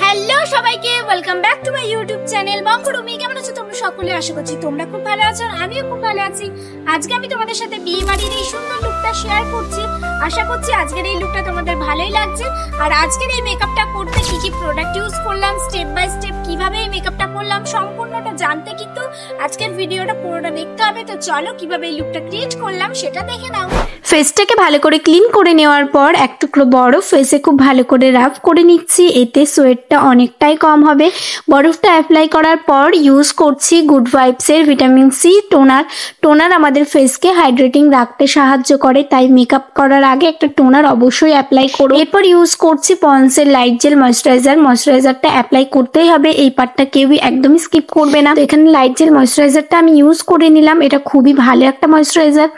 Hello সবাইকে, welcome back to my YouTube channel বঙ্গরুমি। কেমন আছো তোমরা সকলে? আশা করছি তোমরা খুব ভালো আছো, আমিও খুব ভালো আছি। আজকে আমি তোমাদের সাথে বিয়ে বাড়ির এই সুন্দর লুকটা শেয়ার করছি। আশা করছি আজকের এই লুকটা তোমাদের ভালোই লাগছে। আর আজকের এই মেকআপটা করতে কি কি প্রোডাক্ট ইউজ করলাম, স্টেপ বাই স্টেপ কিভাবে এই মেকআপটা করলাম, সম্পূর্ণটা জানতে কিন্তু আজকের ভিডিওটা পুরোটা দেখতে হবে। তো চলো কিভাবে এই লুকটা ক্রিয়েট করলাম সেটা দেখে নাও। ফেসটাকে ভালো করে ক্লিন করে নেওয়ার পর এক টুকরো বরফ ফেসে খুব ভালো করে রাব করে নিচ্ছি, এতে সোয়েটটা অনেকটাই কম হবে। বরফটা অ্যাপ্লাই করার পর ইউজ করছি গুড ভাইবসের ভিটামিন সি টোনার আমাদের ফেসকে হাইড্রেটিং রাখতে সাহায্য করে, তাই মেকআপ করার আগে একটা টোনার অবশ্যই অ্যাপ্লাই করো। এরপর ইউজ করছি পন্ডসের লাইট জেল ময়শ্চারাইজারটা অ্যাপ্লাই করতেই হবে, এই পার্টটা কেউই একদমই স্কিপ করবে না। তো এখানে লাইট জেল ময়শ্চারাইজারটা আমি ইউজ করে নিলাম, এটা খুবই ভালো একটা ময়শ্চারাইজার।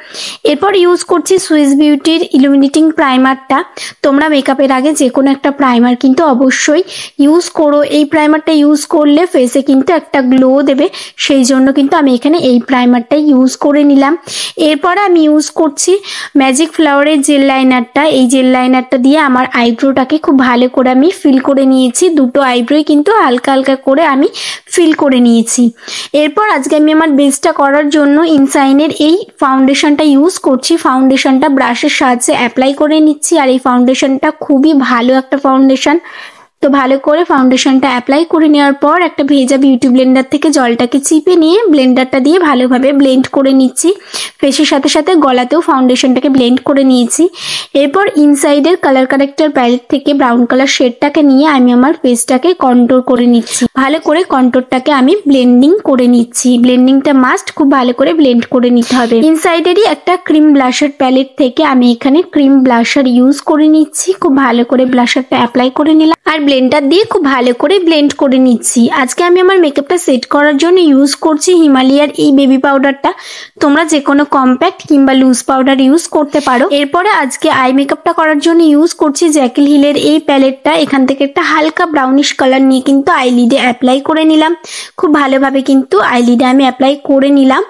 এরপর ইউজ করছি সুইস বিউটির ইলুমিনেটিং প্রাইমারটা। তোমরা মেকআপের আগে যে কোনো একটা প্রাইমার কিন্তু অবশ্যই ইউজ করো, এই প্রাইমারটা ইউজ করলে ফেসে কিন্তু একটা গ্লো দেবে, সেই জন্য কিন্তু আমি এখানে এই প্রাইমারটা ইউজ করে নিলাম। এরপর আমি ইউজ করছি ম্যাজিক ফ্লাওয়ারের জেল লাইনারটা। এই জেল লাইনারটা দিয়ে আমার আইব্রোটাকে খুব ভালো করে আমি ফিল করে নিয়েছি, দুটো আইব্রোই কিন্তু হালকা হালকা করে আমি ফিল করে নিয়েছি। এরপর আজকে আমি আমার বেসটা করার জন্য ইনসাইনের এই ফাউন্ডেশনটা ইউজ করছি। ফাউন্ডেশনটা ব্রাশের সাহায্যে অ্যাপ্লাই করে নিচ্ছি, আর এই ফাউন্ডেশনটা খুবই ভালো একটা ফাউন্ডেশন। তো ভালো করে ফাউন্ডেশনটা অ্যাপ্লাই করে নেওয়ার পর একটা ভেজা বিউটি ব্লেন্ডার থেকে জলটাকে চিপে নিয়ে ব্লেন্ডারটা দিয়ে ভালোভাবে ব্লেন্ড করে নিচ্ছি। ফেসের সাথে সাথে গলাতেও ফাউন্ডেশনটাকে ব্লেন্ড করে নিয়েছি। এরপর ইনসাইডের কালার কারেক্টর প্যালেট থেকে ব্রাউন কালার শেডটাকে নিয়ে আমি আমার ফেসটাকে কন্ট্রোল করে নিচ্ছি। ভালো করে কন্ট্রোলটাকে আমি ব্লেন্ডিং করে নিচ্ছি, ব্লেন্ডিংটা মাস্ট খুব ভালো করে ব্লেন্ড করে নিতে হবে। ইনসাইডেরই একটা ক্রিম ব্লাশার প্যালেট থেকে আমি এখানে ক্রিম ব্লাশার ইউজ করে নিচ্ছি, খুব ভালো করে ব্লাশারটা অ্যাপ্লাই করে নিলাম আর ব্লেন্ডার দিয়ে খুব ভালো করে ব্লেন্ড করে নিচ্ছি। আজকে আমি আমার মেকআপটা সেট করার জন্য ইউজ করছি হিমালয়ার এই বেবি পাউডারটা। তোমরা যে কোনো কম্প্যাক্ট কিংবা লুজ পাউডার ইউজ করতে পারো। এরপরে আজকে আই মেকআপটা করার জন্য ইউজ করছি জ্যাকিল হিলের এই প্যালেটটা। এখান থেকে একটা হালকা ব্রাউনিশ কালার নিয়ে কিন্তু আইলিডে অ্যাপ্লাই করে নিলাম, খুব ভালোভাবে কিন্তু আইলিডে আমি অ্যাপ্লাই করে নিলাম।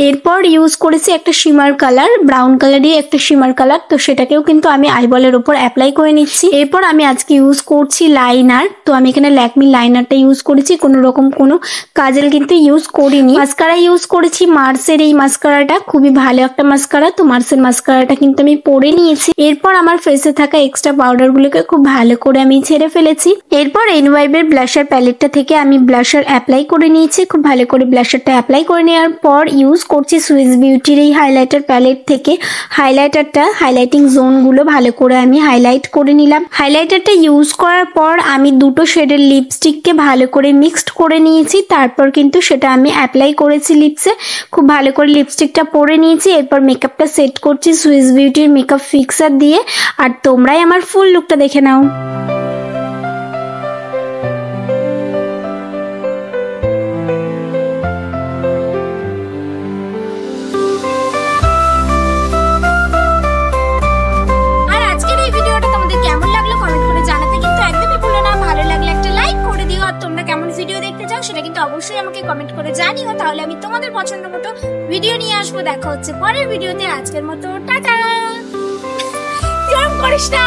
এরপর ইউজ করেছি একটা শিমার কালার, ব্রাউন কালারই একটা শিমার কালার, তো সেটাকেও কিন্তু আমি আইবলের উপর অ্যাপ্লাই করে নিচ্ছি। এরপর আমি আজকে ইউজ করছি লাইনার, তো আমি এখানে ল্যাকমি লাইনারটা ইউজ করেছি, কোনো রকম কোনো কাজল কিন্তু ইউজ করিনি। মাস্কারা ইউজ করেছি মার্সের এই মাস্কারাটা, খুবই ভালো একটা মাস্কারা, তো মার্সের মাস্কারাটা কিন্তু আমি পরে নিয়েছি। এরপর আমার ফেসে থাকা এক্সট্রা পাউডার গুলোকে খুব ভালো করে আমি ছেড়ে ফেলেছি। এরপর এনওয়াইবের ব্লাশার প্যালেটটা থেকে আমি ব্লাশার অ্যাপ্লাই করে নিয়েছি, খুব ভালো করে ব্লাশারটা অ্যাপ্লাই করে নেওয়ার পর ইউজ করছি সুইস বিউটির এই হাইলাইটার প্যালেট থেকে হাইলাইটারটা, হাইলাইটিং জোনগুলো ভালো করে আমি হাইলাইট করে নিলাম। হাইলাইটারটা ইউজ করার পর আমি দুটো শেডের লিপস্টিককে ভালো করে মিক্সড করে নিয়েছি, তারপর কিন্তু সেটা আমি অ্যাপ্লাই করেছি লিপসে, খুব ভালো করে লিপস্টিকটা পরে নিয়েছি। এরপর মেকআপটা সেট করছি সুইস বিউটির মেকআপ ফিক্সার দিয়ে, আর তোমরাই আমার ফুল লুকটা দেখে নাও। সেটা কিন্তু অবশ্যই আমাকে কমেন্ট করে জানিও, তাহলে আমি তোমাদের পছন্দ মতো ভিডিও নিয়ে আসবো। দেখা হচ্ছে পরের ভিডিওতে, আজকের মতো টাটা। করিস না।